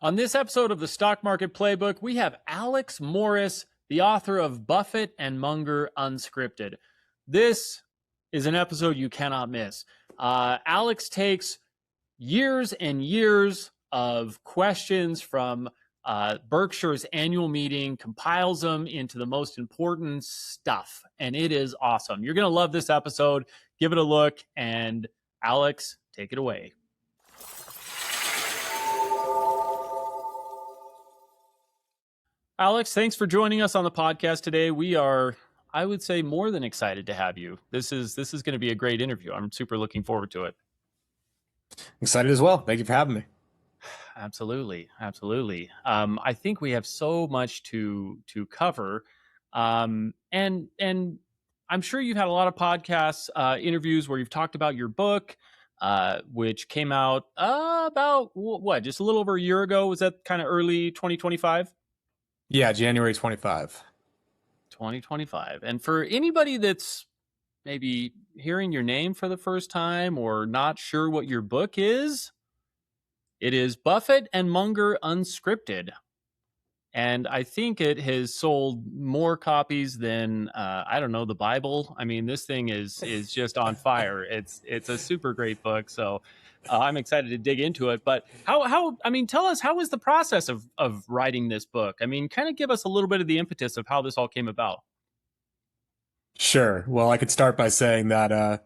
On this episode of the Stock Market Playbook, we have Alex Morris, the author of Buffett and Munger Unscripted. This is an episode you cannot miss. Alex takes years and years of questions from Berkshire's annual meeting, compiles them into the most important stuff, and it is awesome. You're going to love this episode. Give it a look, and Alex, take it away. Alex, thanks for joining us on the podcast today. We are, I would say, more than excited to have you. This is going to be a great interview. I'm super looking forward to it. Excited as well. Thank you for having me. Absolutely. I think we have so much to cover. And I'm sure you've had a lot of podcasts, interviews where you've talked about your book, which came out about just a little over a year ago. Was that kind of early 2025? Yeah, January 25. 2025. And for anybody that's maybe hearing your name for the first time or not sure what your book is, it is Buffett and Munger Unscripted. And I think it has sold more copies than, the Bible. I mean, this thing is just on fire. It's a super great book. So I'm excited to dig into it. But tell us, how was the process of writing this book? I mean, kind of give us a little bit of the impetus of how this all came about. Sure. Well, I could start by saying that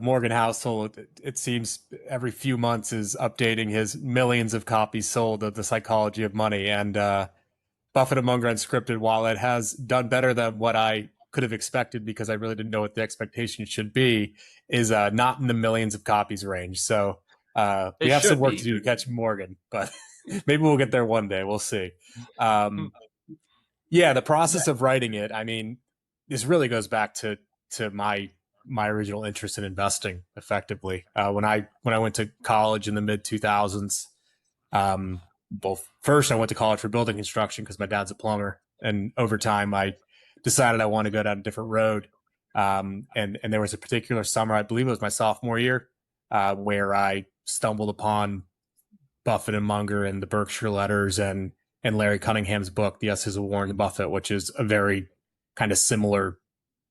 Morgan Housel, it seems every few months, is updating his millions of copies sold of The Psychology of Money. And Buffett and Munger Unscripted, while it has done better than what I could have expected, because I really didn't know what the expectation should be, is not in the millions of copies range. So we have some work to do to catch Morgan, but maybe we'll get there one day. We'll see. The process of writing it, I mean, this really goes back to my original interest in investing effectively. When I went to college in the mid 2000s, first I went to college for building construction because my dad's a plumber. And over time I decided I want to go down a different road. And there was a particular summer, I believe it was my sophomore year, where I stumbled upon Buffett and Munger and the Berkshire letters and Larry Cunningham's book, The Essays of Warren Buffett, which is a very kind of similar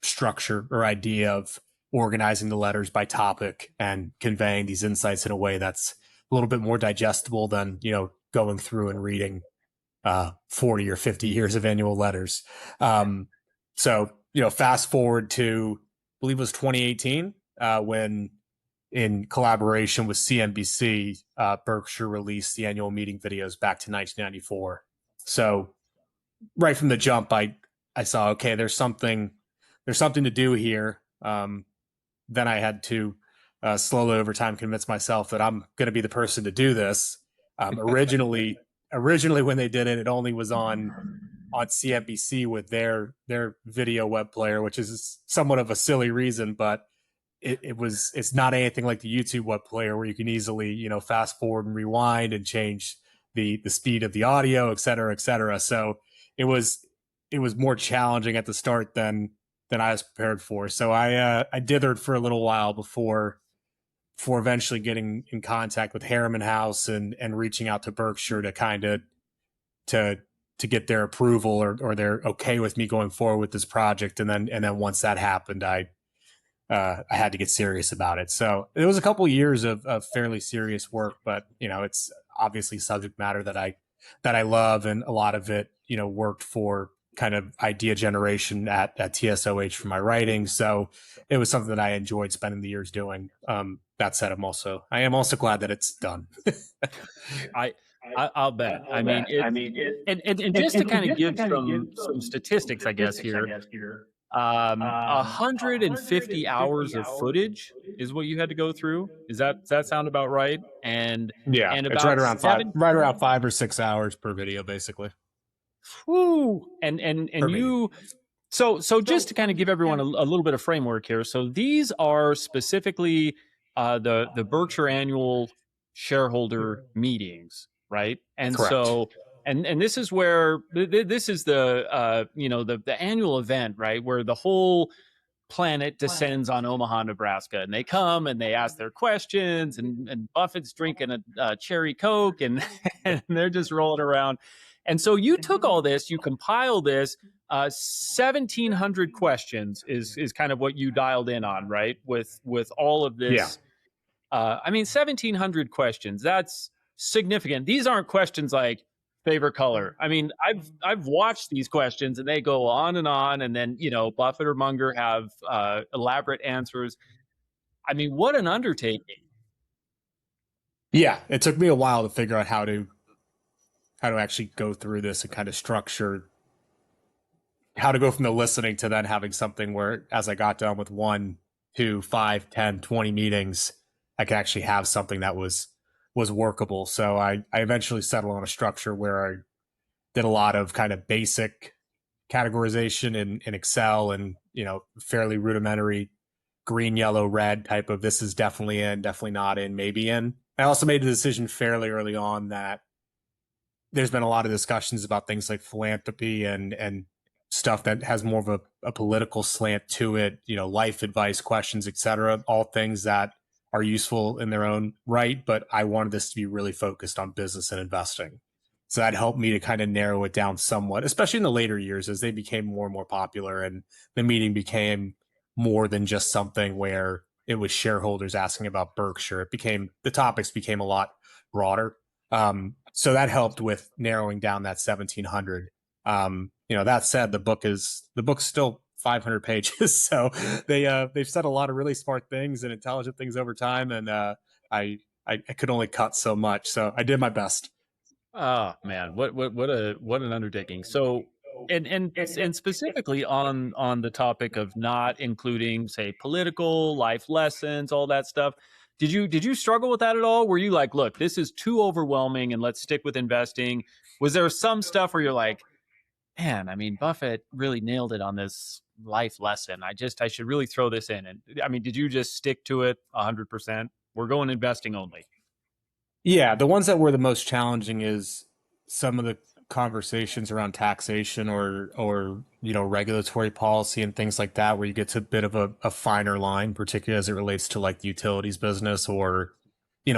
structure or idea of organizing the letters by topic and conveying these insights in a way that's a little bit more digestible than, going through and reading 40 or 50 years of annual letters. So fast forward to, I believe it was 2018, when in collaboration with CNBC, Berkshire released the annual meeting videos back to 1994. So right from the jump, I saw, okay, there's something to do here. Then I had to slowly over time convince myself that I'm going to be the person to do this. Originally when they did it, it only was on CNBC with their video web player, which is somewhat of a silly reason, but it's not anything like the YouTube web player where you can easily, fast forward and rewind and change the speed of the audio, et cetera, et cetera. So it was more challenging at the start than I was prepared for. So I dithered for a little while before eventually getting in contact with Harriman House and reaching out to Berkshire to kind of to get their approval or they're okay with me going forward with this project. And then once that happened, I had to get serious about it. So it was a couple of years of fairly serious work, but it's obviously subject matter that I love, and a lot of it worked for kind of idea generation at TSOH for my writing. So it was something that I enjoyed spending the years doing. That said, I am also glad that it's done. I'll bet. And just to kind of give some statistics, I guess here, 150 hours of footage is what you had to go through. Does that sound about right? And about it's right around 5 or 6 hours per video, basically. Woo. And you, so just to kind of give everyone a little bit of framework here. So these are specifically the Berkshire annual shareholder meetings, right? And Correct. So, and this is where this is the the annual event, right? Where the whole planet descends on Omaha, Nebraska, and they come and they ask their questions, and Buffett's drinking a cherry Coke, and, and they're just rolling around. And so you took all this, you compile this. 1,700 questions is kind of what you dialed in on, right? With all of Yeah. this. I mean, 1,700 questions. That's significant. These aren't questions like favorite color. I mean, I've watched these questions and they go on, and then Buffett or Munger have elaborate answers. I mean, what an undertaking. Yeah. It took me a while to figure out how to actually go through this and kind of structure how to go from the listening to then having something where, as I got done with 1, 2, 5, 10, 20 meetings, I could actually have something that was workable. So I eventually settled on a structure where I did a lot of kind of basic categorization in Excel, and fairly rudimentary green, yellow, red type of this is definitely in, definitely not in, maybe in. I also made a decision fairly early on that there's been a lot of discussions about things like philanthropy and stuff that has more of a political slant to it, life advice questions, etc. All things that are useful in their own right, but I wanted this to be really focused on business and investing. So that helped me to kind of narrow it down somewhat, especially in the later years as they became more and more popular and the meeting became more than just something where it was shareholders asking about Berkshire. The topics became a lot broader. So that helped with narrowing down that 1,700. That said, the book's still 500 pages. So they've said a lot of really smart things and intelligent things over time. And I could only cut so much. So I did my best. Oh man, what an undertaking. So and specifically on the topic of not including, say, political life lessons, all that stuff. Did you struggle with that at all? Were you like, look, this is too overwhelming and let's stick with investing? Was there some stuff where you're like, man, I mean, Buffett really nailed it on this life lesson. I should really throw this in. And I mean, did you just stick to it 100%? We're going investing only. Yeah, the ones that were the most challenging is some of the conversations around taxation or regulatory policy and things like that, where you get to a bit of a finer line, particularly as it relates to like the utilities business or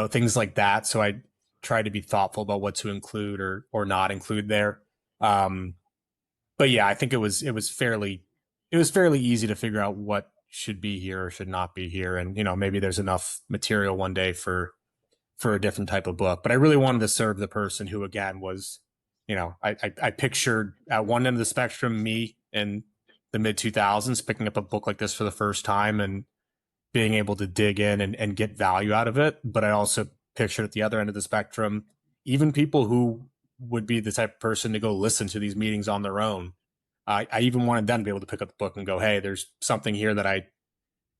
things like that. So I try to be thoughtful about what to include or not include there. Um, but yeah, I think it was fairly easy to figure out what should be here or should not be here, and maybe there's enough material one day for a different type of book. But I really wanted to serve the person who, again, was, I pictured at one end of the spectrum me in the mid 2000s picking up a book like this for the first time and being able to dig in and get value out of it. But I also pictured at the other end of the spectrum, even people who would be the type of person to go listen to these meetings on their own. I even wanted them to be able to pick up the book and go, hey, there's something here that I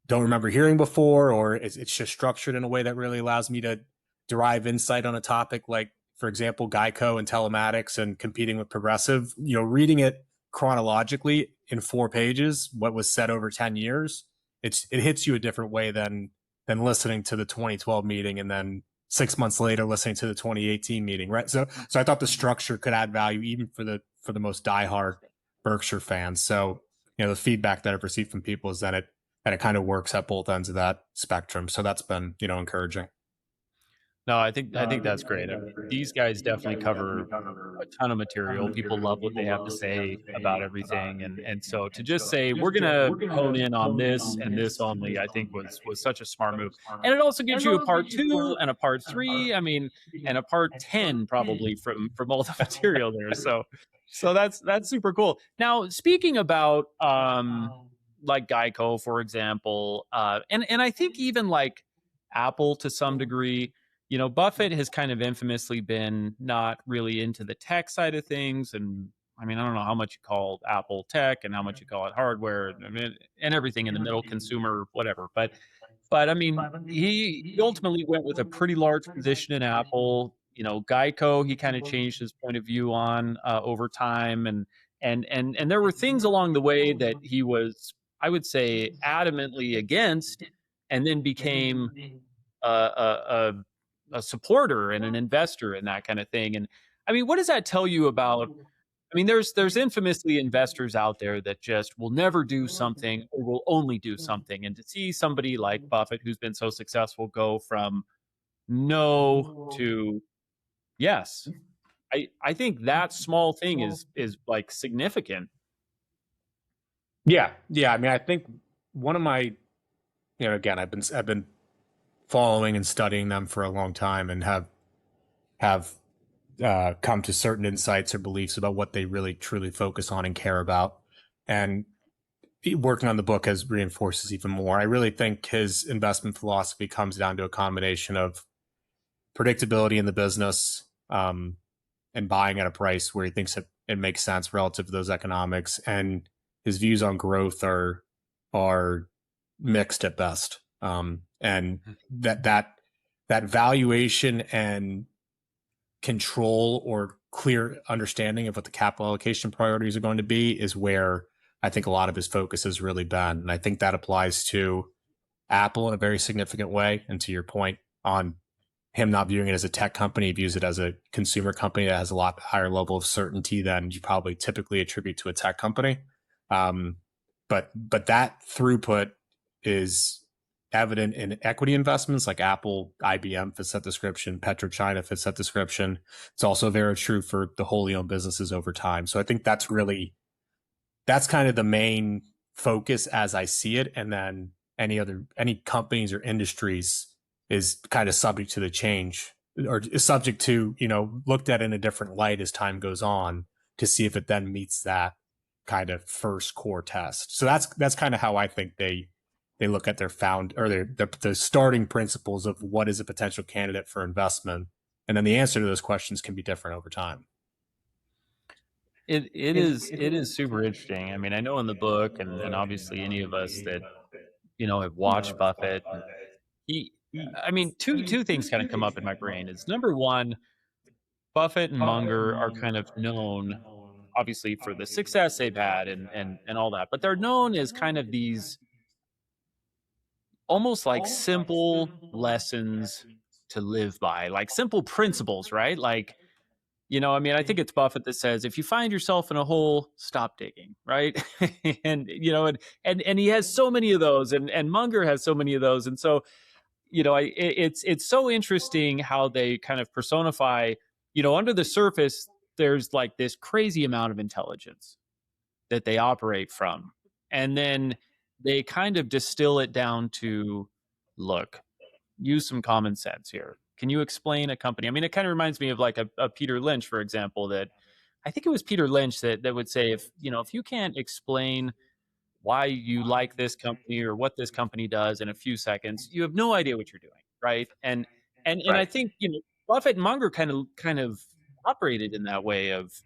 don't remember hearing before, or it's just structured in a way that really allows me to derive insight on a topic like, for example, Geico and telematics and competing with Progressive. Reading it chronologically in 4 pages, what was said over 10 years, it hits you a different way than listening to the 2012 meeting and then 6 months later listening to the 2018 meeting, right? So I thought the structure could add value even for the most diehard Berkshire fans. So the feedback that I've received from people is that it kind of works at both ends of that spectrum. So that's been encouraging. No, I think that's great. I mean, these guys definitely cover a ton of material. People love what they have to say about everything, and so to just say we're gonna hone in on this and this only, I think was such a smart move. And it also gives you a part two and a part three. I mean, and a part 10 probably from all the material there. So that's super cool. Now, speaking about like Geico, for example, and I think even like Apple to some degree. Buffett has kind of infamously been not really into the tech side of things. And I mean, I don't know how much you call Apple tech and how much you call it hardware, I mean, and everything in the middle, consumer, whatever. But I mean, he ultimately went with a pretty large position in Apple. Geico, he kind of changed his point of view on over time. And there were things along the way that he was, I would say, adamantly against, and then became a supporter and an investor and that kind of thing. And I mean, what does that tell you about I mean, there's infamously investors out there that just will never do something or will only do something. And to see somebody like Buffett, who's been so successful, go from no to yes, I think that small thing is like significant. Yeah. I mean, I think one of my, again, I've been following and studying them for a long time, and have come to certain insights or beliefs about what they really truly focus on and care about. And working on the book has reinforces even more. I really think his investment philosophy comes down to a combination of predictability in the business, and buying at a price where he thinks it makes sense relative to those economics. And his views on growth are mixed at best. And that valuation and control or clear understanding of what the capital allocation priorities are going to be is where I think a lot of his focus has really been. And I think that applies to Apple in a very significant way. And to your point on him not viewing it as a tech company, he views it as a consumer company that has a lot higher level of certainty than you probably typically attribute to a tech company. But that throughput is evident in equity investments like Apple, IBM fits that description, PetroChina fits that description. It's also very true for the wholly owned businesses over time. So I think that's kind of the main focus as I see it. And then any companies or industries is kind of subject to the change, or is subject to, looked at in a different light as time goes on to see if it then meets that kind of first core test. So that's kind of how I think they look at the starting principles of what is a potential candidate for investment. And then the answer to those questions can be different over time. It is super interesting. I mean, I know in the book, and obviously any of us that have watched Buffett, and he, I mean, two things kind of come up in my brain. Is number one, Buffett and Munger are kind of known, obviously, for the success they've had and all that, but they're known as kind of these almost like simple lessons to live by, like simple principles, right? Like, I mean, I think it's Buffett that says, if you find yourself in a hole, stop digging, right? And he has so many of those, and Munger has so many of those. And so, it's so interesting how they kind of personify, under the surface, there's like this crazy amount of intelligence that they operate from. And then they kind of distill it down to, look, use some common sense here. Can you explain a company? I mean, it kind of reminds me of like a Peter Lynch, for example, that I think it was Peter Lynch that would say, if you can't explain why you like this company or what this company does in a few seconds, you have no idea what you're doing, right? And I Right. think, Buffett and Munger kind of operated in that way of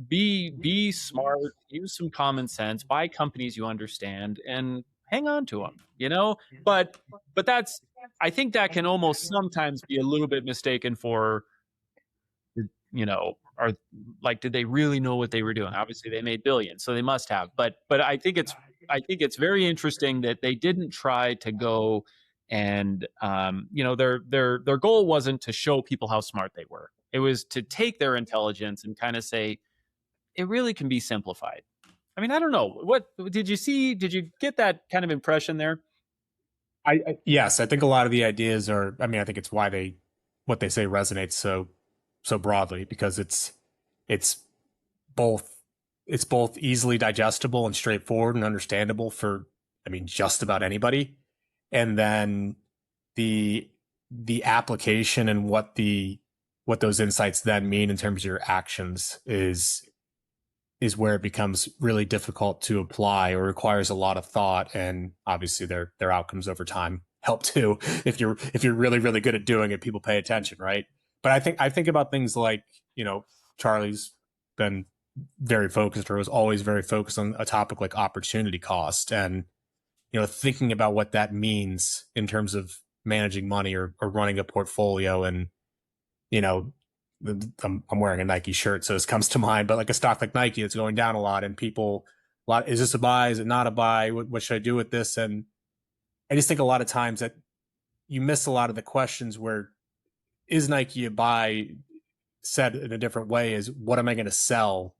be smart, use some common sense, buy companies you understand, and hang on to them. But that's, I think that can almost sometimes be a little bit mistaken for, are like, did they really know what they were doing? Obviously, they made billions, so they must have. But I think it's very interesting that they didn't try to go and their goal wasn't to show people how smart they were. It was to take their intelligence and kind of say, it really can be simplified. I mean, I don't know. What did you see? Did you get that kind of impression there? Yes, I think a lot of the ideas are, I mean, I think it's why what they say resonates so broadly, because it's both it's both easily digestible and straightforward and understandable for, I mean, just about anybody. And then the application and what those insights then mean in terms of your actions is where it becomes really difficult to apply, or requires a lot of thought. And obviously their outcomes over time help too. If you're really, really good at doing it, people pay attention, right? But I think about things like, Charlie's been very focused, or was always very focused on a topic like opportunity cost, and thinking about what that means in terms of managing money, or running a portfolio. And you know I'm wearing a Nike shirt, so this comes to mind. But like a stock like Nike, it's going down a lot, and people, is this a buy? Is it not a buy? What should I do with this? And I just think a lot of times that you miss a lot of the questions where, is Nike a buy? said in a different way is, what am I going to sell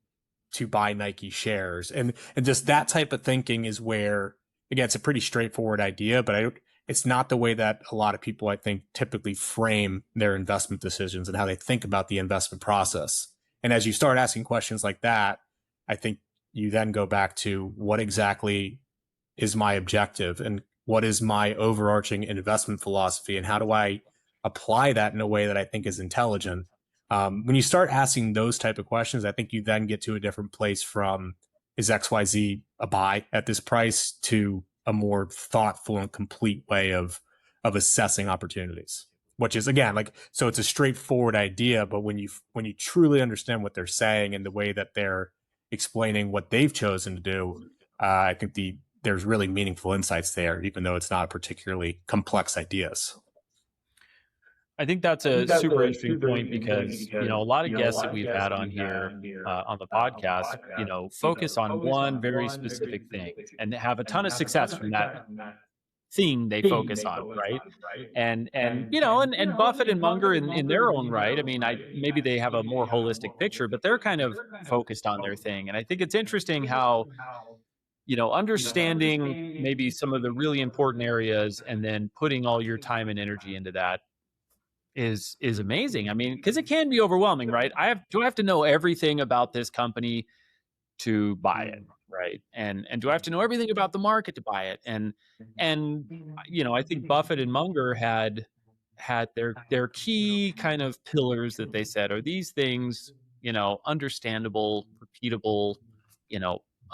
to buy Nike shares? And just that type of thinking is where, again, it's a pretty straightforward idea, but it's not the way that a lot of people, I think, typically frame their investment decisions and how they think about the investment process. And as you start asking questions like that, I think you then go back to, what exactly is my objective and what is my overarching investment philosophy, and how do I apply that in a way that I think is intelligent? When you start asking those type of questions, I think you then get to a different place from, is XYZ a buy at this price, to a more thoughtful and complete way of assessing opportunities. Which is, again, like, so it's a straightforward idea, but when you truly understand what they're saying and the way that they're explaining what they've chosen to do, I think there's really meaningful insights there, even though it's not particularly complex ideas. I think that's a super interesting point because, a lot of guests that we've had on here on the podcast, focus on one very specific thing and have a ton of success from that thing they focus on, right? And Buffett and Munger in their own right, I mean, maybe they have a more holistic picture, but they're kind of focused on their thing. And I think it's interesting how, understanding maybe some of the really important areas and then putting all your time and energy into that is amazing. I mean, because it can be overwhelming, right? Do I have to know everything about this company to buy it, right? And do I have to know everything about the market to buy it? And I think Buffett and Munger had their key kind of pillars that they said are these things, understandable, repeatable,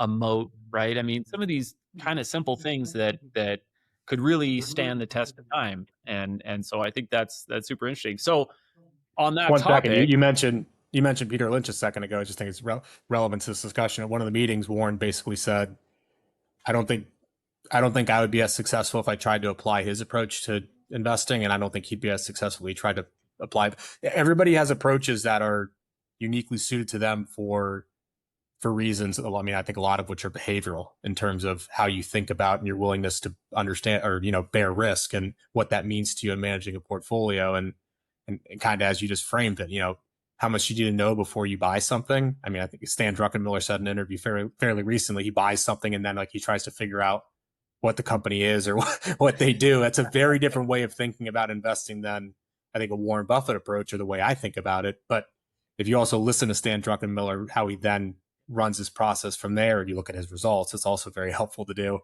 a moat, right? I mean, some of these kind of simple things that could really stand the test of time. And so I think that's super interesting. So on that One topic, second, you mentioned Peter Lynch a second ago. I just think it's relevant to this discussion. At one of the meetings, Warren basically said, I don't think I would be as successful if I tried to apply his approach to investing, and I don't think he'd be as successful if he tried to apply. Everybody has approaches that are uniquely suited to them for reasons. I mean, I think a lot of which are behavioral in terms of how you think about and your willingness to understand or, bear risk and what that means to you in managing a portfolio. And kind of as you just framed it, how much you need to know before you buy something. I mean, I think Stan Druckenmiller said in an interview fairly recently, he buys something and then he tries to figure out what the company is or what they do. That's a very different way of thinking about investing than I think a Warren Buffett approach or the way I think about it. But if you also listen to Stan Druckenmiller, how he then runs his process from there, and you look at his results, it's also very helpful to do.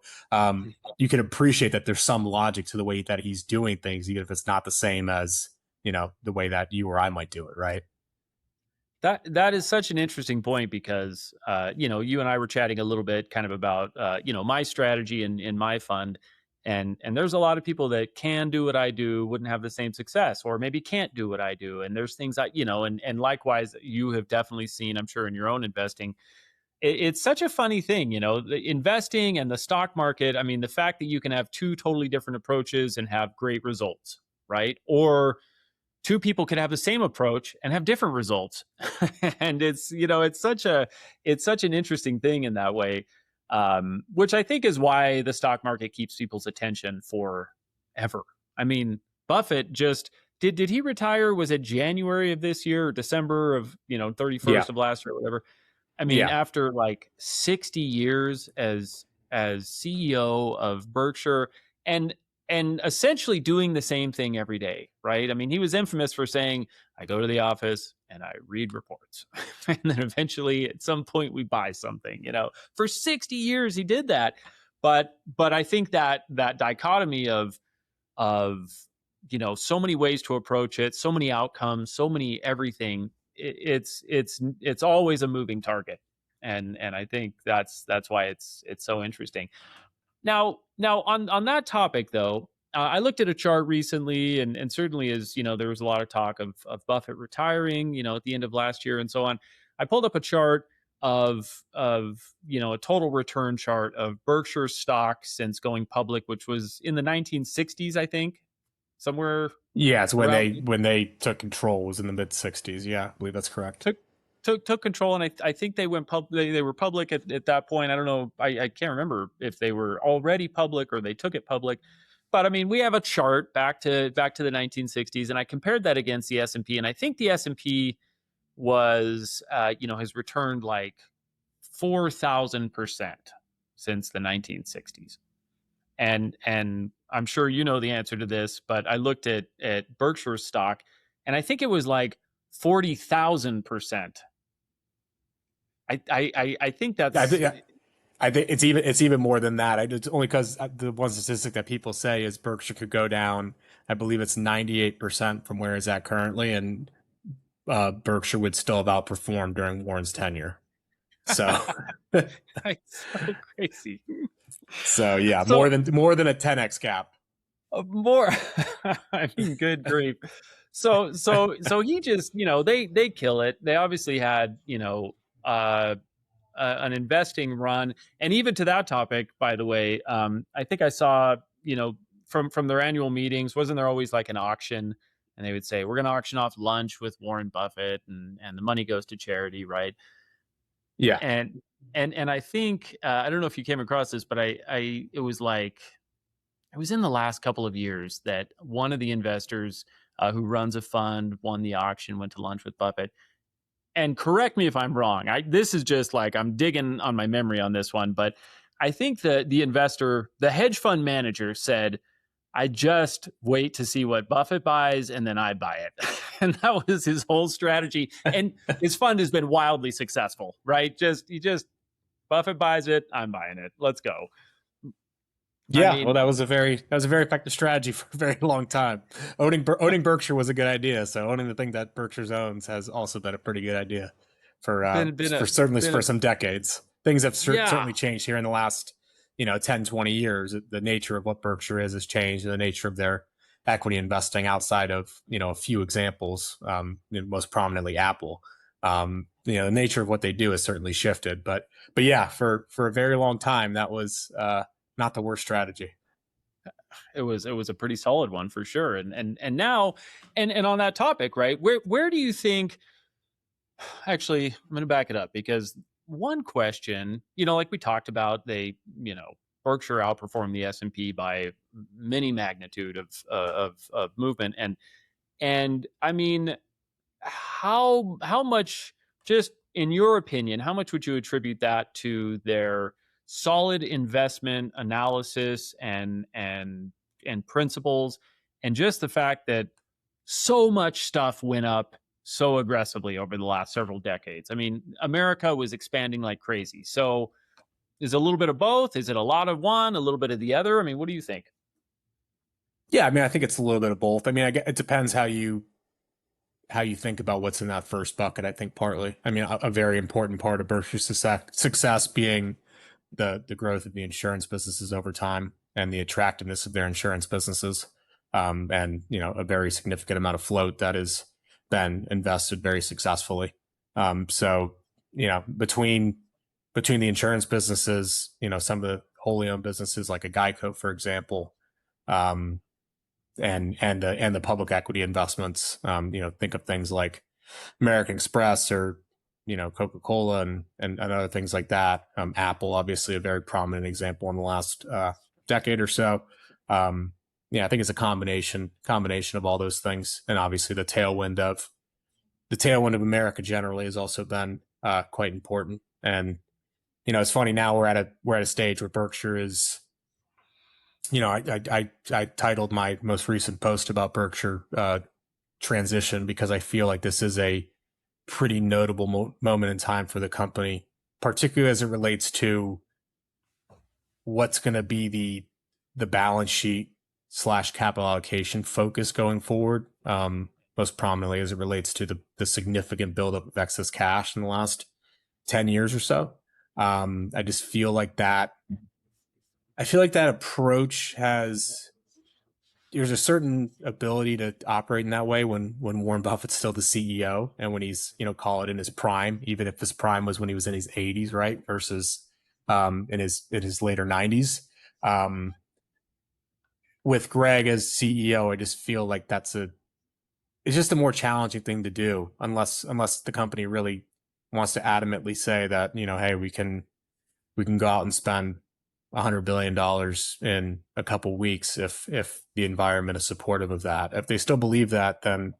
You can appreciate that there's some logic to the way that he's doing things, even if it's not the same as, the way that you or I might do it. Right. That is such an interesting point because, you and I were chatting a little bit kind of about, my strategy in my fund. And there's a lot of people that can do what I do, wouldn't have the same success, or maybe can't do what I do. And there's things and likewise, you have definitely seen, I'm sure, in your own investing. It's such a funny thing, the investing and the stock market. I mean, the fact that you can have two totally different approaches and have great results, right? Or two people could have the same approach and have different results. And it's such an interesting thing in that way, which I think is why the stock market keeps people's attention forever. I mean, Buffett just did he retire? Was it January of this year or December of 31st of last year or whatever? I mean, after like 60 years as CEO of Berkshire and essentially doing the same thing every day, right? I mean, he was infamous for saying, I go to the office and I read reports. And then eventually at some point we buy something, for 60 years he did that. But I think that dichotomy of so many ways to approach it, so many outcomes, so many everything, it's always a moving target. And I think that's why it's so interesting. Now on that topic, though, I looked at a chart recently, and certainly as there was a lot of talk of Buffett retiring, at the end of last year and so on. I pulled up a chart of a total return chart of Berkshire stock since going public, which was in the 1960s, I think, somewhere. Yeah, it's when they took control was in the mid 60s. Yeah, I believe that's correct. Took control, and I think they went public. They were public at that point. I don't know. I can't remember if they were already public or they took it public. But I mean, we have a chart back to the 1960s, and I compared that against the S&P, and I think the S&P was, has returned like 4,000% since the 1960s. And I'm sure you know the answer to this, but I looked at Berkshire stock, and I think it was like 40,000%. I think I that's think I think it's even more than that. It's only because the one statistic that people say is Berkshire could go down. I believe it's 98% from where it's at currently, and Berkshire would still have outperformed during Warren's tenure. So, it's so crazy. so yeah, So more than a 10x gap. more, I mean, good grief. So he just, they kill it. They obviously had, an investing run, and even to that topic, by the way, I think I saw, from their annual meetings, wasn't there always like an auction, and they would say we're going to auction off lunch with Warren Buffett, and the money goes to charity, right? Yeah. And I think, I don't know if you came across this, but it was like, it was in the last couple of years that one of the investors, who runs a fund, won the auction, went to lunch with Buffett. And correct me if I'm wrong. This is just like, I'm digging on my memory on this one, but I think the investor, the hedge fund manager, said, I just wait to see what Buffett buys and then I buy it. And that was his whole strategy. And his fund has been wildly successful, right? Buffett buys it, I'm buying it. Let's go. I Yeah, well, mean, that was a very effective strategy for a very long time. Owning Berkshire was a good idea. So owning the thing that Berkshire's owns has also been a pretty good idea for certainly been for a some decades. Things have yeah. certainly changed here in the last 10, 20 years. The nature of what Berkshire is has changed, and the nature of their equity investing outside of a few examples, most prominently Apple. The nature of what they do has certainly shifted, but yeah, for a very long time that was not the worst strategy. It was a pretty solid one for sure. And now, and on that topic, right? Where do you think, actually, I'm going to back it up, because one question, like we talked about, Berkshire outperformed the S&P by many magnitude of movement, and I mean, how much, just in your opinion, how much would you attribute that to their solid investment analysis and principles, and just the fact that so much stuff went up so aggressively over the last several decades? I mean, America was expanding like crazy. So is it a little bit of both? Is it a lot of one, a little bit of the other? I mean, what do you think? Yeah, I mean, I think it's a little bit of both. I mean, it depends how you think about what's in that first bucket. I think partly, I mean, a very important part of Berkshire's success being the growth of the insurance businesses over time and the attractiveness of their insurance businesses, and a very significant amount of float that has been invested very successfully. So between the insurance businesses, some of the wholly owned businesses like a Geico, for example, and the public equity investments, think of things like American Express or Coca-Cola and other things like that. Apple, obviously, a very prominent example in the last decade or so. I think it's a combination of all those things, and obviously the tailwind of America generally has also been quite important. And it's funny, now we're at a stage where Berkshire is. I titled my most recent post about Berkshire transition because I feel like this is a pretty notable moment in time for the company, particularly as it relates to what's going to be the balance sheet / capital allocation focus going forward. Most prominently as it relates to the significant buildup of excess cash in the last 10 years or so. I just feel like that. I feel like that approach there's a certain ability to operate in that way when Warren Buffett's still the CEO and when he's, call it in his prime, even if his prime was when he was in his 80s, right? Versus in his later 90s. With Greg as CEO, I just feel like it's just a more challenging thing to do unless the company really wants to adamantly say that, hey, we can go out and spend $100 billion in a couple weeks if the environment is supportive of that. If they still believe that, then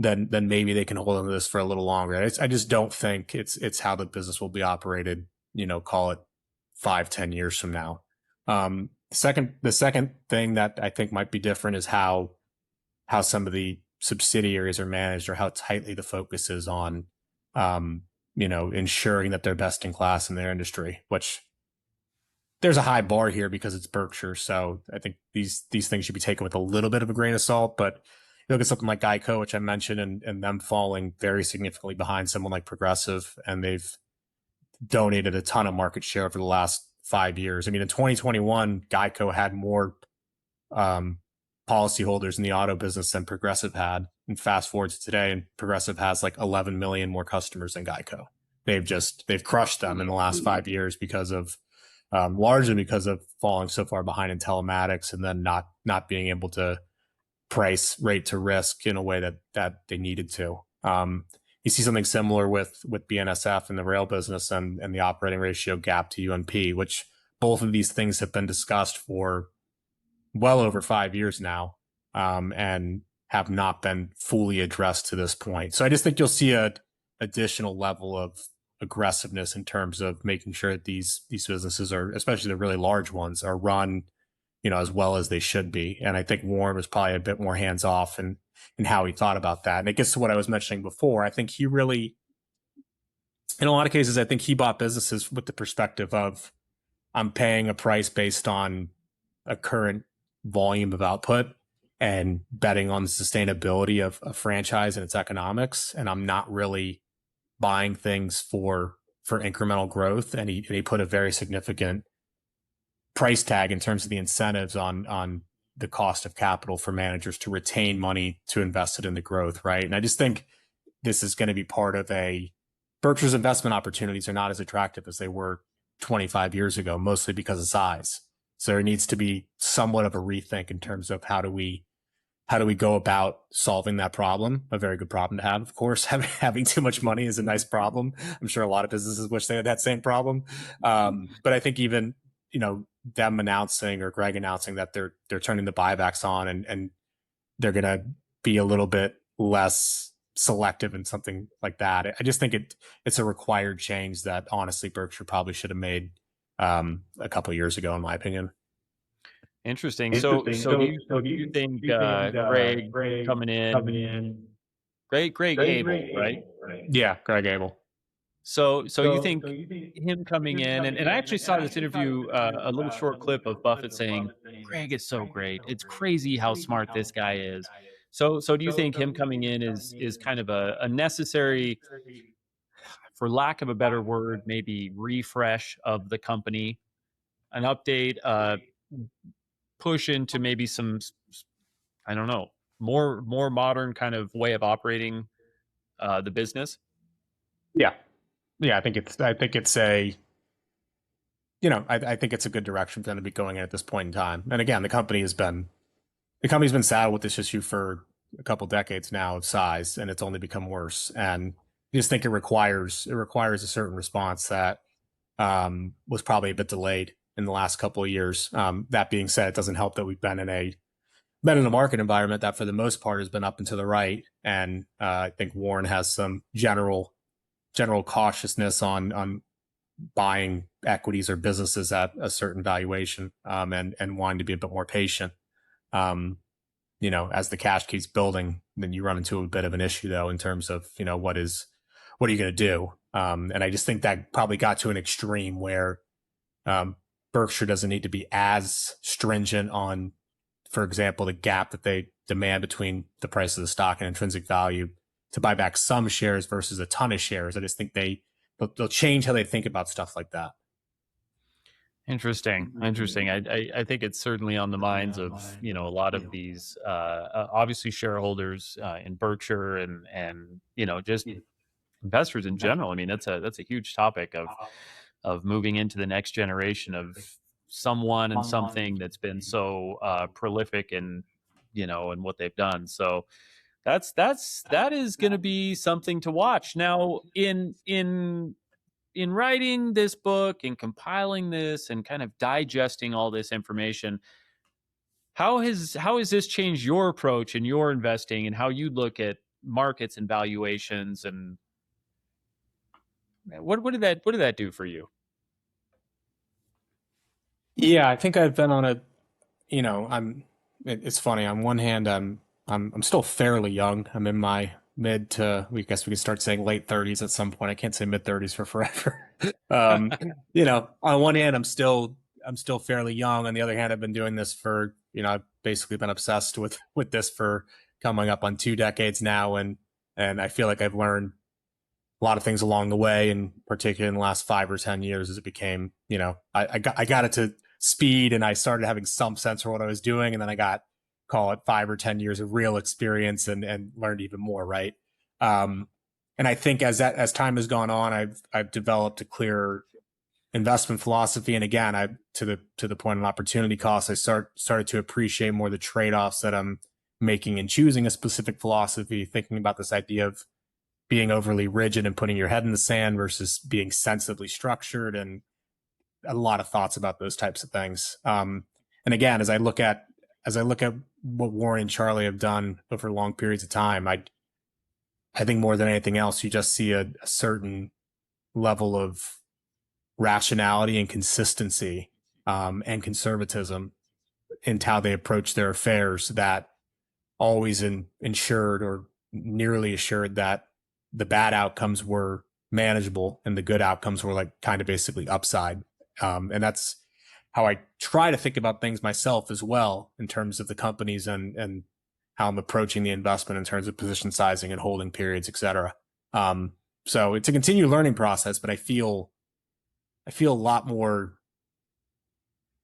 then maybe they can hold on to this for a little longer. I just don't think it's how the business will be operated. Call it 5-10 years from now. The second thing that I think might be different is how some of the subsidiaries are managed, or how tightly the focus is on, ensuring that they're best in class in their industry, which there's a high bar here because it's Berkshire. So I think these things should be taken with a little bit of a grain of salt. But you look at something like Geico, which I mentioned, and them falling very significantly behind someone like Progressive, and they've donated a ton of market share over the last 5 years. I mean, in 2021, Geico had more policyholders in the auto business than Progressive had. And fast forward to today, and Progressive has like 11 million more customers than Geico. They've crushed them in the last 5 years because of largely because of falling so far behind in telematics, and then not being able to price rate to risk in a way that they needed to. You see something similar with BNSF in the rail business, and the operating ratio gap to UNP, which both of these things have been discussed for well over 5 years now, and have not been fully addressed to this point. So I just think you'll see a additional level of aggressiveness in terms of making sure that these businesses are, especially the really large ones, are run, as well as they should be. And I think Warren was probably a bit more hands off in how he thought about that. And it gets to what I was mentioning before. I think he really, in a lot of cases, I think he bought businesses with the perspective of, I'm paying a price based on a current volume of output and betting on the sustainability of a franchise and its economics. And I'm not really buying things for incremental growth. And he put a very significant price tag in terms of the incentives on the cost of capital for managers to retain money to invest it in the growth, right? And I just think this is going to be part of Berkshire's investment opportunities are not as attractive as they were 25 years ago, mostly because of size. So there needs to be somewhat of a rethink in terms of how do we go about solving that problem? A very good problem to have, of course. Having too much money is a nice problem. I'm sure a lot of businesses wish they had that same problem. But I think even, them announcing, or Greg announcing, that they're turning the buybacks on, and they're going to be a little bit less selective in something like that. I just think it's a required change that honestly Berkshire probably should have made a couple of years ago, in my opinion. Interesting. So do you think Greg coming in, Greg Abel, right? Yeah, Greg Abel. So you think him coming in, and I actually saw this interview, a little short clip of Buffett saying, Greg is so great. It's crazy how smart this guy is. So do you think him coming in is kind of a necessary, for lack of a better word, maybe refresh of the company, an update, push into maybe some, I don't know, more modern kind of way of operating the business? Yeah. I think it's I think it's a good direction for them to be going in at this point in time. And again, the company's been saddled with this issue for a couple decades now of size, and it's only become worse. And I just think it requires a certain response that was probably a bit delayed in the last couple of years. That being said, it doesn't help that we've been in a market environment that for the most part has been up and to the right. And I think Warren has some general cautiousness on buying equities or businesses at a certain valuation, and wanting to be a bit more patient. As the cash keeps building, then you run into a bit of an issue though, in terms of, what are you going to do? And I just think that probably got to an extreme where Berkshire doesn't need to be as stringent on, for example, the gap that they demand between the price of the stock and intrinsic value to buy back some shares versus a ton of shares. I just think they'll change how they think about stuff like that. Interesting. I think it's certainly on the minds of, a lot of these, obviously shareholders in Berkshire, and just investors in general. I mean, that's a huge topic of moving into the next generation of someone and something that's been so prolific and and what they've done. So that is going to be something to watch. Now, in writing this book and compiling this and kind of digesting all this information, how has this changed your approach and your investing, and how you look at markets and valuations, and what did that do for you? Yeah, I think I've been on a, it's funny. On one hand, I'm still fairly young. I'm in my mid to, we guess we could start saying late 30s at some point. I can't say mid 30s for forever. Um, on one hand, I'm still fairly young. On the other hand, I've been doing this for, I've basically been obsessed with this for coming up on 2 decades now, and I feel like I've learned a lot of things along the way, and particularly in the last 5 or 10 years, as it became, I got it to speed, and I started having some sense for what I was doing, and then I got, call it 5 or 10 years of real experience, and learned even more, right? Um, and I think as time has gone on, I've developed a clearer investment philosophy, and again, I to the point of opportunity cost, I started to appreciate more the trade offs that I'm making in choosing a specific philosophy, thinking about this idea of being overly rigid and putting your head in the sand versus being sensibly structured, and a lot of thoughts about those types of things. And again, as I look at what Warren and Charlie have done over long periods of time, I think more than anything else, you just see a certain level of rationality and consistency, and conservatism in how they approach their affairs, that always ensured or nearly assured that the bad outcomes were manageable and the good outcomes were like kind of basically upside. And that's how I try to think about things myself as well, in terms of the companies, and how I'm approaching the investment in terms of position sizing and holding periods, et cetera. So it's a continued learning process, but I feel a lot more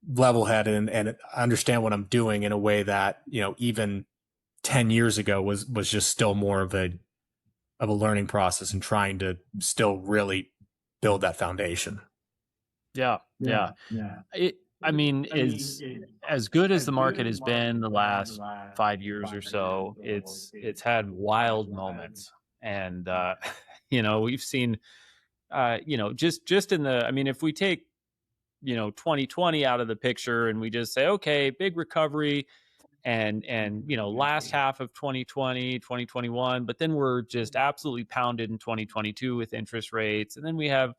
level headed, and understand what I'm doing in a way that, even 10 years ago was just still more of a learning process, and trying to still really build that foundation. Yeah, yeah. I mean, is as good as the market has been the last 5 years or so, it's had wild moments, and we've seen, just in the, I mean, if we take 2020 out of the picture and we just say, okay, big recovery, and last half of 2020, 2021, but then we're just absolutely pounded in 2022 with interest rates, and then we have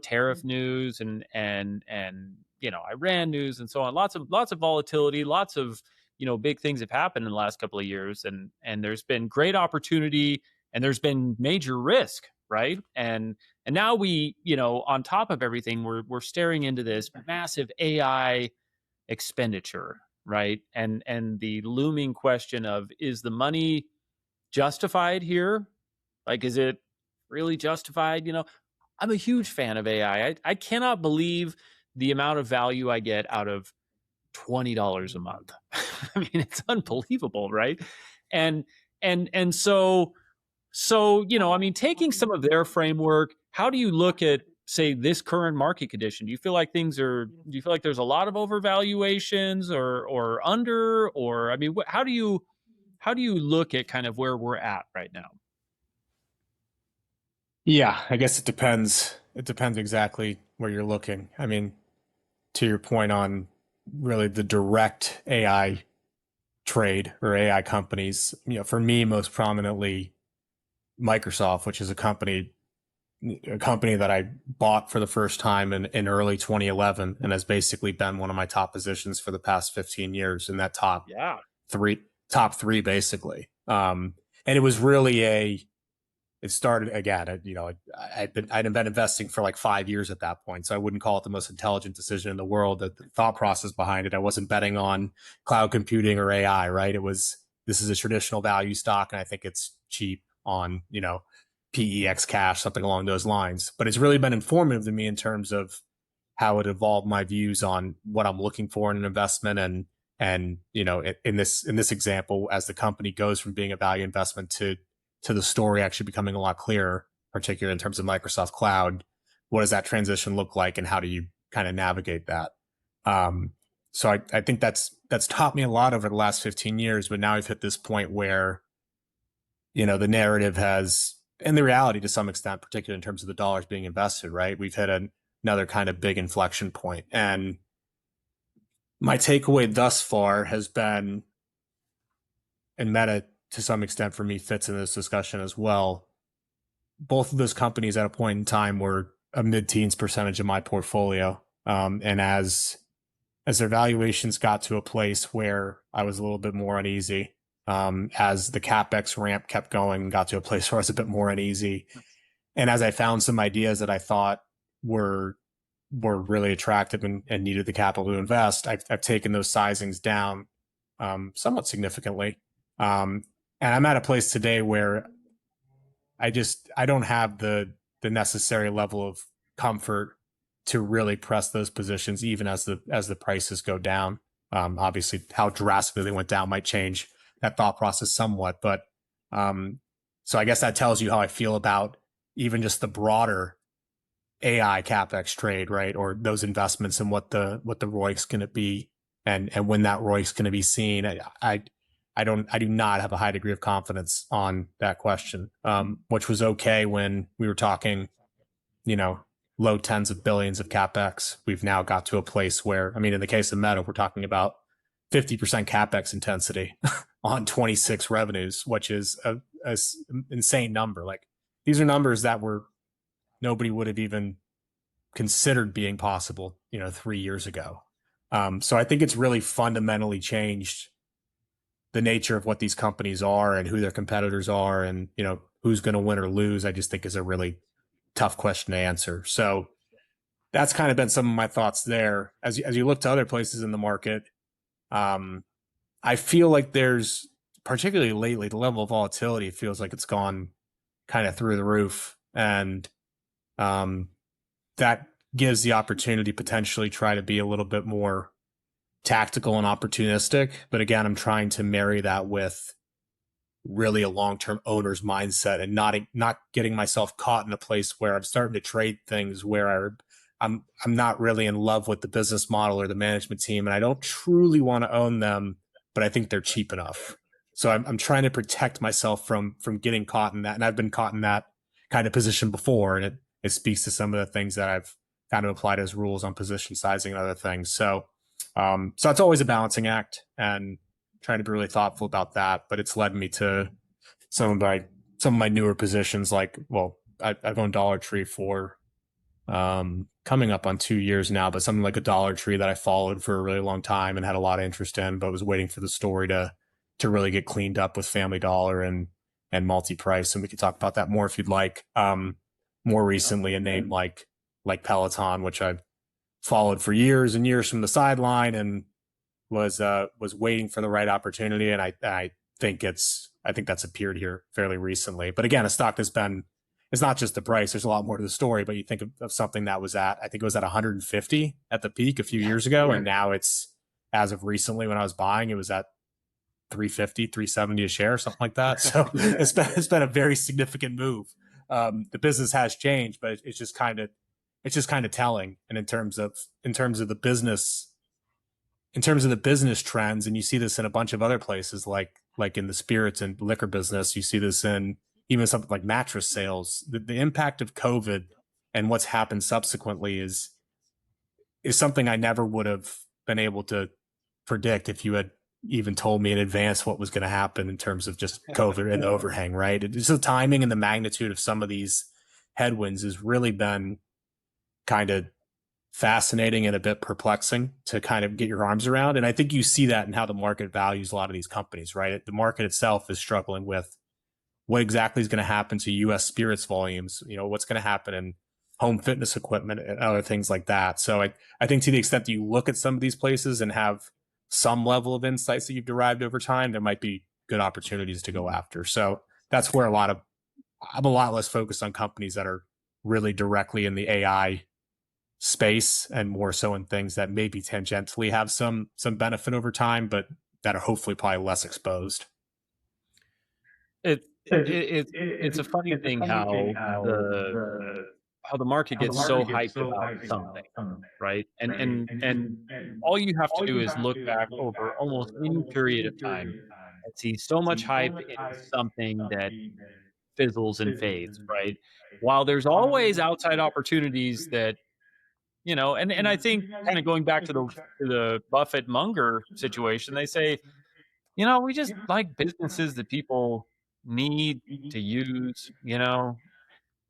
tariff news, and Iran news, and so on. Lots of volatility, lots of big things have happened in the last couple of years, and there's been great opportunity, and there's been major risk, right? And now we, on top of everything, we're staring into this massive AI expenditure, right? And the looming question of, is the money justified here? Like, is it really justified? I'm a huge fan of AI. I cannot believe the amount of value I get out of $20 a month. I mean, it's unbelievable, right? And so, I mean, taking some of their framework, how do you look at, say, this current market condition? Do you feel like there's a lot of overvaluations, or under, or, I mean, how do you look at kind of where we're at right now? Yeah, I guess it depends. It depends exactly where you're looking. I mean, to your point on really the direct AI trade or AI companies, for me, most prominently Microsoft, which is a company that I bought for the first time in early 2011, and has basically been one of my top positions for the past 15 years, in that Yeah. top three basically. And it was really it started again, I'd been investing for like 5 years at that point. So I wouldn't call it the most intelligent decision in the world. The thought process behind it, I wasn't betting on cloud computing or AI, right? This is a traditional value stock, and I think it's cheap on, PEX cash, something along those lines. But it's really been informative to me in terms of how it evolved my views on what I'm looking for in an investment. And in this example, as the company goes from being a value investment to the story actually becoming a lot clearer, particularly in terms of Microsoft Cloud, what does that transition look like, and how do you kind of navigate that? Um, so I think that's taught me a lot over the last 15 years. But now I've hit this point where the narrative has, and the reality to some extent, particularly in terms of the dollars being invested, right? We've hit another kind of big inflection point. And my takeaway thus far has been, and Meta to some extent for me fits in this discussion as well. Both of those companies at a point in time were a mid-teens percentage of my portfolio. And as their valuations got to a place where I was a little bit more uneasy, as the CapEx ramp kept going and got to a place where I was a bit more uneasy, and as I found some ideas that I thought were really attractive and needed the capital to invest, I've taken those sizings down somewhat significantly. And I'm at a place today where I don't have the necessary level of comfort to really press those positions, even as the prices go down. Obviously, how drastically they went down might change that thought process somewhat, but so I guess that tells you how I feel about even just the broader AI capex trade, right? Or those investments and what the ROI's going to be, and when that ROI's going to be seen. I do not have a high degree of confidence on that question, which was okay when we were talking, low tens of billions of capex. We've now got to a place where, I mean, in the case of Meta, we're talking about 50% capex intensity on 26 revenues, which is a insane number. Like, these are numbers that nobody would have even considered being possible, 3 years ago. So I think it's really fundamentally changed the nature of what these companies are and who their competitors are, and who's going to win or lose. I just think is a really tough question to answer. So that's kind of been some of my thoughts there. As you look to other places in the market, I feel like there's, particularly lately, the level of volatility feels like it's gone kind of through the roof, and that gives the opportunity to potentially try to be a little bit more tactical and opportunistic. But again, I'm trying to marry that with really a long-term owner's mindset, and not getting myself caught in a place where I'm starting to trade things where I'm not really in love with the business model or the management team, and I don't truly want to own them, but I think they're cheap enough. So I'm trying to protect myself from getting caught in that, and I've been caught in that kind of position before, and it speaks to some of the things that I've kind of applied as rules on position sizing and other things. So it's always a balancing act, and trying to be really thoughtful about that. But it's led me to some of my newer positions. Like, well, I've owned Dollar Tree for coming up on 2 years now, but something like a Dollar Tree that I followed for a really long time and had a lot of interest in, but was waiting for the story to really get cleaned up with Family Dollar and multi-price. And we could talk about that more if you'd like. More recently, a name like Peloton, which I've followed for years and years from the sideline, and was waiting for the right opportunity. And I think that's appeared here fairly recently. But again, a stock that's been, it's not just the price. There's a lot more to the story, but you think of something that was I think it was at 150 at the peak a few years ago. And now it's, as of recently when I was buying, it was at 350, 370 a share, something like that. So it's been a very significant move. The business has changed, but it's just kind of telling. And in terms of the business trends, and you see this in a bunch of other places, like in the spirits and liquor business, you see this in even something like mattress sales. The impact of COVID and what's happened subsequently is something I never would have been able to predict if you had even told me in advance what was going to happen in terms of just COVID and the overhang, right? It's the timing and the magnitude of some of these headwinds has really been kind of fascinating and a bit perplexing to kind of get your arms around. And I think you see that in how the market values a lot of these companies, right? The market itself is struggling with what exactly is going to happen to U.S. spirits volumes, what's going to happen in home fitness equipment and other things like that. So I think to the extent that you look at some of these places and have some level of insights that you've derived over time, there might be good opportunities to go after. So that's where I'm a lot less focused on companies that are really directly in the AI space, and more so in things that maybe tangentially have some benefit over time, but that are hopefully probably less exposed. It's a funny thing how the market gets so hyped about something, right? And all you have to do is look back over almost any period of time and see so much hype in something that fizzles and fades, right? While there's always outside opportunities that, and I think, kind of going back to the Buffett Munger situation, they say We just like businesses that people need to use.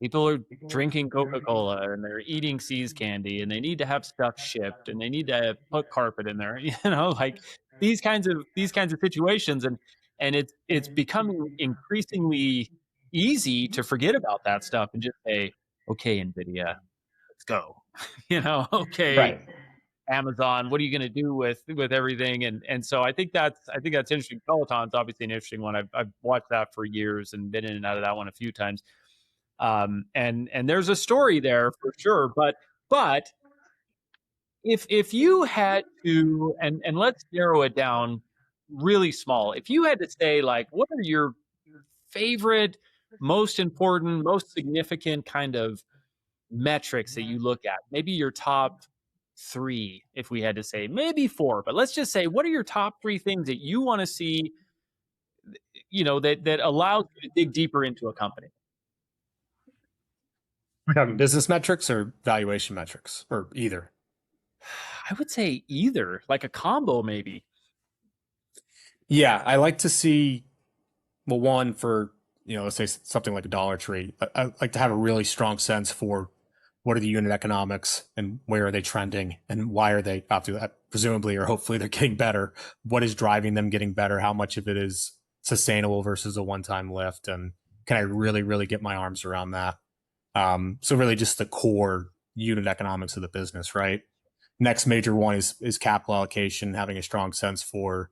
People are drinking Coca-Cola and they're eating See's candy and they need to have stuff shipped and they need to put carpet in there, like these kinds of situations. And it's becoming increasingly easy to forget about that stuff and just say, okay, Nvidia, let's go. Okay, Right. Amazon, what are you going to do with everything? And so I think that's interesting. Peloton's obviously an interesting one. I've watched that for years and been in and out of that one a few times. And there's a story there for sure. But if you had to, and let's narrow it down really small. If you had to say, like, what are your favorite, most important, most significant kind of metrics that you look at? Maybe your top three, if we had to say, maybe four, but let's just say, what are your top three things that you want to see, that allows you to dig deeper into a company? We're talking business metrics or valuation metrics or either. I would say either, like a combo, maybe. Yeah, I like to see, well, one for, let's say something like a Dollar Tree. I like to have a really strong sense for what are the unit economics and where are they trending and why are they up to that? Presumably or hopefully they're getting better. What is driving them getting better? How much of it is sustainable versus a one-time lift? And can I really, really get my arms around that? So really just the core unit economics of the business, right? Next major one is capital allocation, having a strong sense for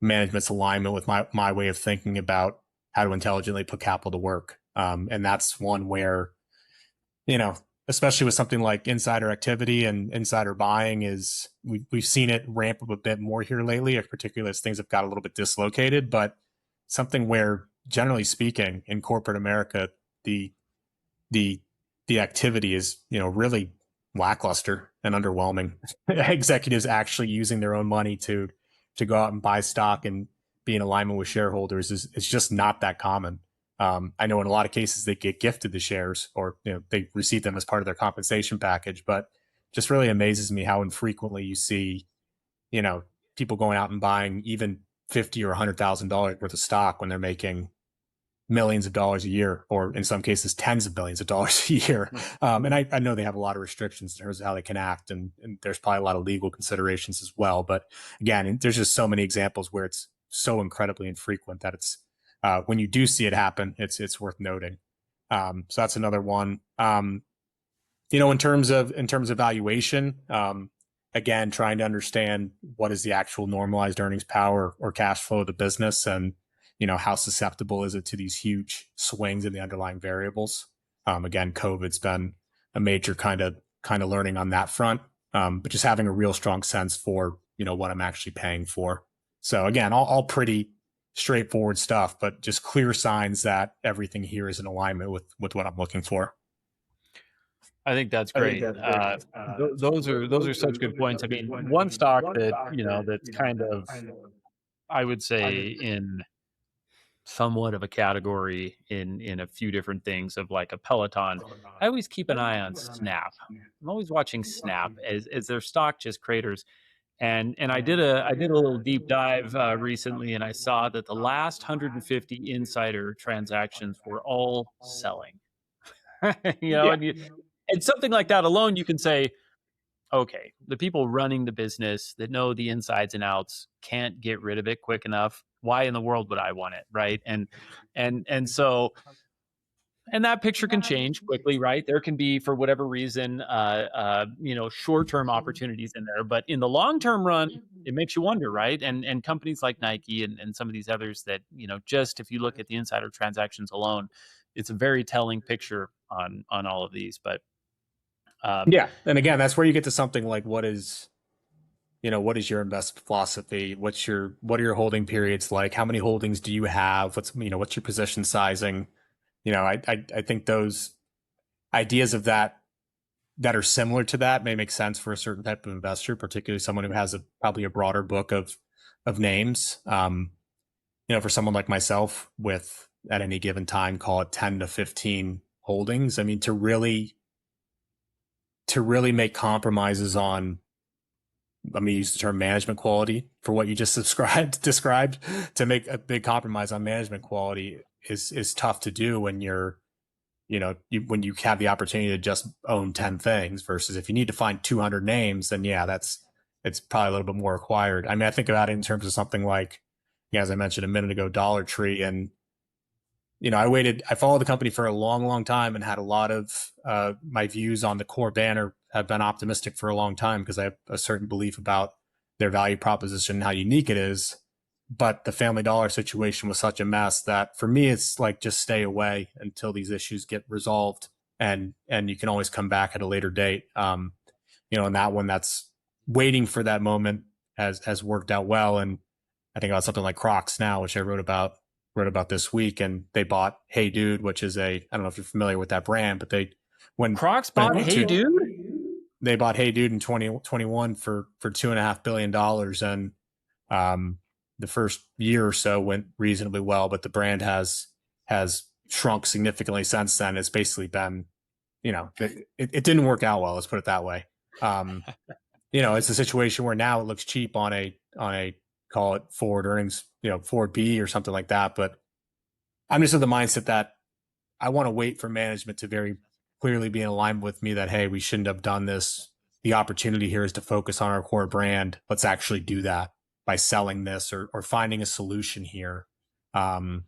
management's alignment with my way of thinking about how to intelligently put capital to work. And that's one where, especially with something like insider activity and insider buying is we've seen it ramp up a bit more here lately, particularly as things have got a little bit dislocated, but something where generally speaking in corporate America, the the the activity is, really lackluster and underwhelming. Executives actually using their own money to go out and buy stock and be in alignment with shareholders is it's just not that common. I know in a lot of cases they get gifted the shares or they receive them as part of their compensation package, but just really amazes me how infrequently you see you know people going out and buying even $50,000 or $100,000 worth of stock when they're making millions of dollars a year, or in some cases, tens of billions of dollars a year. And I know they have a lot of restrictions in terms of how they can act, and there's probably a lot of legal considerations as well. But again, there's just so many examples where it's so incredibly infrequent that it's when you do see it happen, it's worth noting. So that's another one. In terms of valuation, again, trying to understand what is the actual normalized earnings power or cash flow of the business, and how susceptible is it to these huge swings in the underlying variables. Again, COVID's been a major kind of learning on that front, but just having a real strong sense for what I'm actually paying for. So again, all pretty straightforward stuff, but just clear signs that everything here is in alignment with what I'm looking for. I think that's great. Those are such good points. I mean, one stock that that's kind of, I would say, in somewhat of a category in a few different things of like a Peloton. I always keep an eye on Snap. I'm always watching Snap as their stock just craters. And I did a little deep dive recently, and I saw that the last 150 insider transactions were all selling. Yeah. And something like that alone, you can say, okay, the people running the business that know the insides and outs can't get rid of it quick enough. Why in the world would I want it, right? And so that picture can change quickly, right? There can be, for whatever reason, short-term opportunities in there, but in the long-term run, it makes you wonder, right? And companies like Nike and some of these others that just if you look at the insider transactions alone, it's a very telling picture on all of these. But Yeah. And again, that's where you get to something like what is your investment philosophy? What are your holding periods like? How many holdings do you have? What's your position sizing? I think those ideas of that are similar to that may make sense for a certain type of investor, particularly someone who has probably a broader book of names. For someone like myself with at any given time, call it 10 to 15 holdings. I mean, to really make compromises on let me use the term management quality for what you just described to make a big compromise on management quality is tough to do when you're, when you have the opportunity to just own 10 things versus if you need to find 200 names, then yeah, it's probably a little bit more required. I mean, I think about it in terms of something like, as I mentioned a minute ago, Dollar Tree. And, I followed the company for a long, long time and had a lot of my views on the core banner have been optimistic for a long time because I have a certain belief about their value proposition and how unique it is. But the Family Dollar situation was such a mess that for me, it's like, just stay away until these issues get resolved, and you can always come back at a later date. And that one, that's waiting for that moment has worked out well. And I think about something like Crocs now, which I wrote about this week, and they bought Hey Dude, which is I don't know if you're familiar with that brand, but when Crocs bought Hey Dude? They bought Hey Dude in 2021 for $2.5 billion. And the first year or so went reasonably well, but the brand has shrunk significantly since then. It's basically been, it didn't work out well. Let's put it that way. It's a situation where now it looks cheap on a call it forward earnings, forward B or something like that. But I'm just of the mindset that I want to wait for management to very clearly be in alignment with me that, hey, we shouldn't have done this. The opportunity here is to focus on our core brand. Let's actually do that by selling this or finding a solution here. So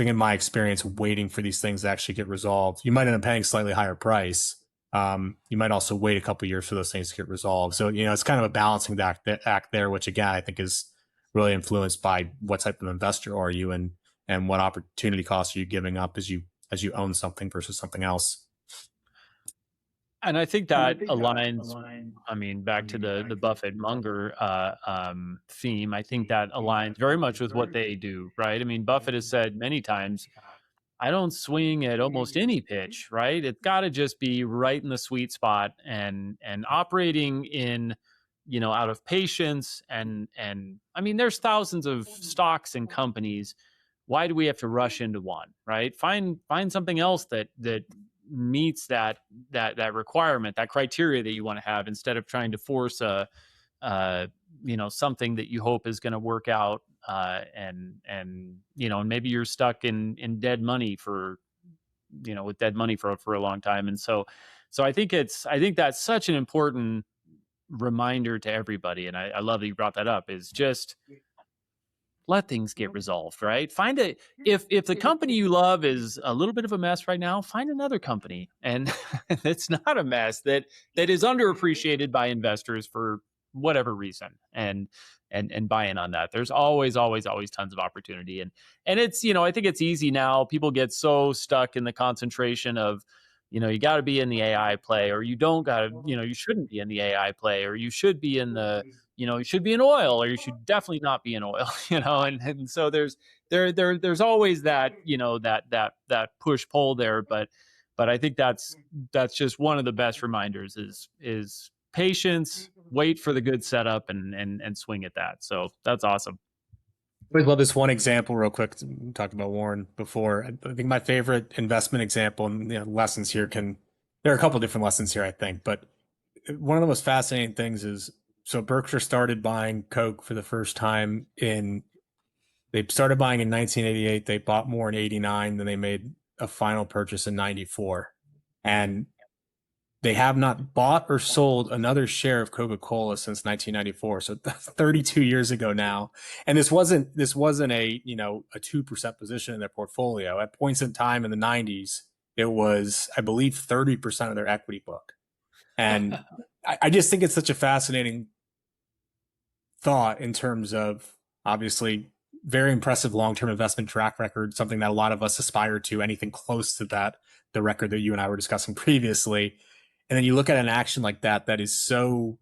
in my experience, waiting for these things to actually get resolved, you might end up paying a slightly higher price. You might also wait a couple of years for those things to get resolved. So, it's kind of a balancing act there, which again, I think is really influenced by what type of investor are you and what opportunity costs are you giving up as you own something versus something else. And I think that aligns, back to the Buffett Munger theme. I think that aligns very much with what they do, right? I mean, Buffett has said many times, I don't swing at almost any pitch, right? It's got to just be right in the sweet spot and operating in, out of patience. And I mean, there's thousands of stocks and companies. Why do we have to rush into one, right? Find something else that meets that requirement, that criteria that you want to have, instead of trying to force something that you hope is going to work out. And maybe you're stuck in dead money with dead money for a long time. And so I think that's such an important reminder to everybody. And I love that you brought that up, is just let things get resolved, right? If the company you love is a little bit of a mess right now, find another company and it's not a mess that is underappreciated by investors for whatever reason, and buy in on that. There's always tons of opportunity. And it's, I think it's easy now. People get so stuck in the concentration of, you got to be in the AI play, or you don't got to, you shouldn't be in the AI play, or you should be in the, you should be in oil, or you should definitely not be in oil, and so there's always that, that push pull there. But I think that's just one of the best reminders is patience, wait for the good setup and swing at that. So that's awesome. Well, this one example real quick, we talked about Warren before. I think my favorite investment example, and lessons here there are a couple of different lessons here, I think, but one of the most fascinating things is, so Berkshire started buying Coke for the first time they started buying in 1988. They bought more in 89. Then they made a final purchase in 94. And they have not bought or sold another share of Coca-Cola since 1994. So that's 32 years ago now. And this wasn't a 2% position in their portfolio. At points in time in the 90s, it was, I believe, 30% of their equity book. And I just think it's such a fascinating thought in terms of, obviously, very impressive long-term investment track record, something that a lot of us aspire to, anything close to that, the record that you and I were discussing previously. And then you look at an action like that is so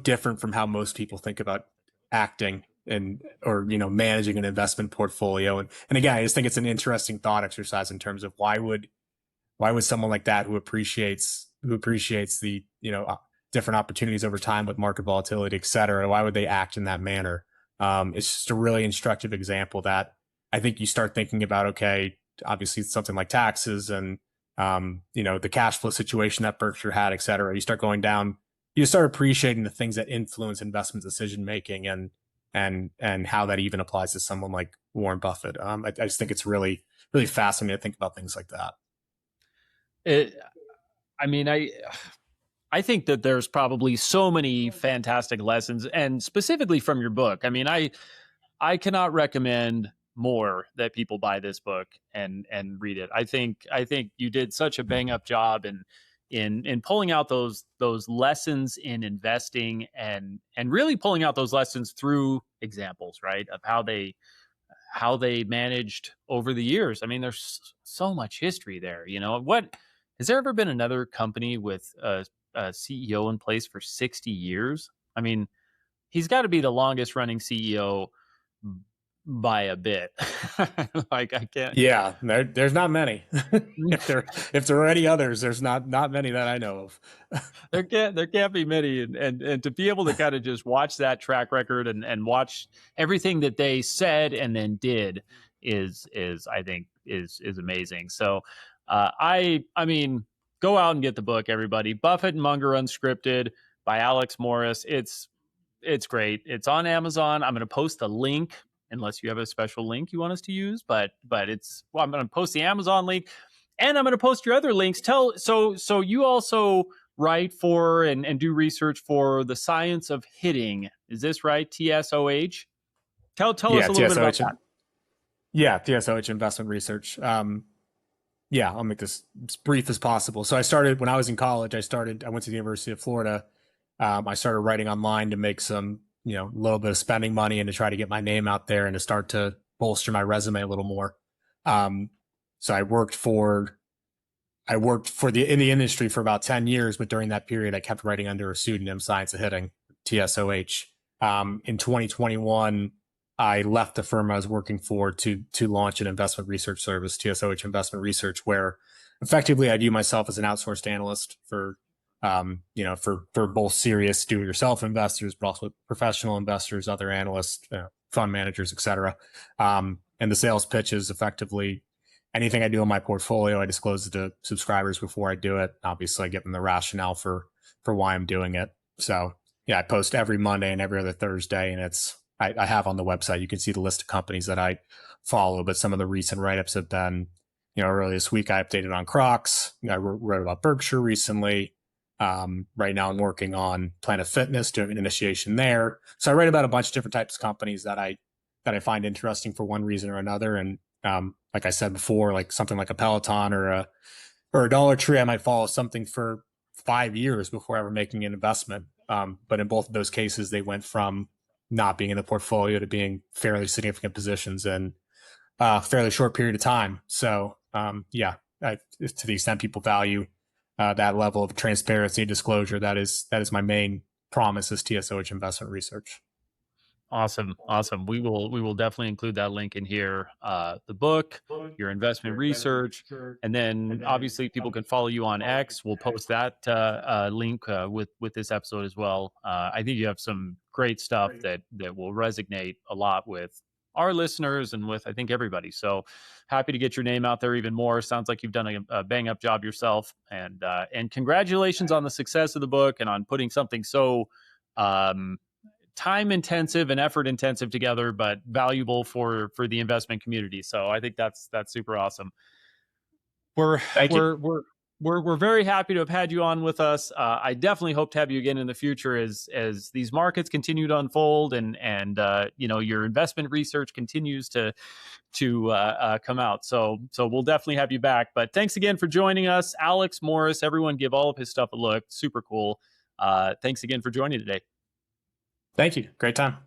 different from how most people think about acting or managing an investment portfolio. And again, I just think it's an interesting thought exercise in terms of why would someone like that who appreciates the different opportunities over time with market volatility, et cetera, why would they act in that manner? It's just a really instructive example that I think you start thinking about, okay, obviously it's something like taxes and the cash flow situation that Berkshire had, et cetera. You start going down you start appreciating the things that influence investment decision making, and how that even applies to someone like Warren Buffett. I just think it's really really fascinating to think about things like that. It, I mean, I think that there's probably so many fantastic lessons, and specifically from your book. I mean, I cannot recommend more that people buy this book and read it. I think you did such a bang up job in pulling out those lessons in investing, and really pulling out those lessons through examples, right, of how they managed over the years. I mean, there's so much history there. What has there ever been another company with a CEO in place for 60 years? I mean, he's got to be the longest running CEO by a bit. Like, I can't. Yeah, there's not many. If there are any others, there's not many that I know of. There can't be many, and to be able to kind of just watch that track record and watch everything that they said and then did is I think is amazing. So I mean, go out and get the book, everybody. Buffett and Munger Unscripted by Alex Morris. It's great. It's on Amazon. I'm going to post the link, unless you have a special link you want us to use, but I'm going to post the Amazon link, and I'm going to post your other links. So you also write for and do research for the Science of Hitting. Is this right? TSOH. Tell us Yeah, a little bit about TSOH. that. Yeah, TSOH investment research. Yeah, I'll make this as brief as possible. So I started when I was in college. I went to the University of Florida. I started writing online to make some, a little bit of spending money and to try to get my name out there and to start to bolster my resume a little more. So I worked in the industry for about 10 years, but during that period, I kept writing under a pseudonym, Science of Hitting, TSOH. In 2021, I left the firm I was working for to launch an investment research service, TSOH Investment Research, where effectively I view myself as an outsourced analyst for both serious do-it-yourself investors, but also professional investors, other analysts, fund managers, et cetera. And the sales pitch is effectively anything I do in my portfolio, I disclose it to subscribers before I do it. Obviously, I give them the rationale for why I'm doing it. So yeah, I post every Monday and every other Thursday, and I have on the website, you can see the list of companies that I follow, but some of the recent write-ups have been, earlier this week I updated on Crocs. I wrote about Berkshire recently. Right now I'm working on Planet Fitness, doing an initiation there. So I write about a bunch of different types of companies that I find interesting for one reason or another. And like I said before, like something like a Peloton or a Dollar Tree, I might follow something for 5 years before ever making an investment. But in both of those cases, they went from not being in the portfolio to being fairly significant positions in a fairly short period of time. So to the extent people value that level of transparency and disclosure, that is my main promise as TSOH Investment Research. Awesome. We will definitely include that link in here. The book, your investment research, and then obviously people can follow you on X. We'll post that link with this episode as well. I think you have some great stuff that will resonate a lot with our listeners and with, I think, everybody. So happy to get your name out there even more. Sounds like you've done a bang up job yourself, and congratulations on the success of the book and on putting something so time intensive and effort intensive together, but valuable for the investment community. So I think that's super awesome. Thank you. We're very happy to have had you on with us. I definitely hope to have you again in the future as these markets continue to unfold and your investment research continues to come out. So we'll definitely have you back. But thanks again for joining us, Alex Morris. Everyone, give all of his stuff a look. Super cool. Thanks again for joining today. Thank you. Great time.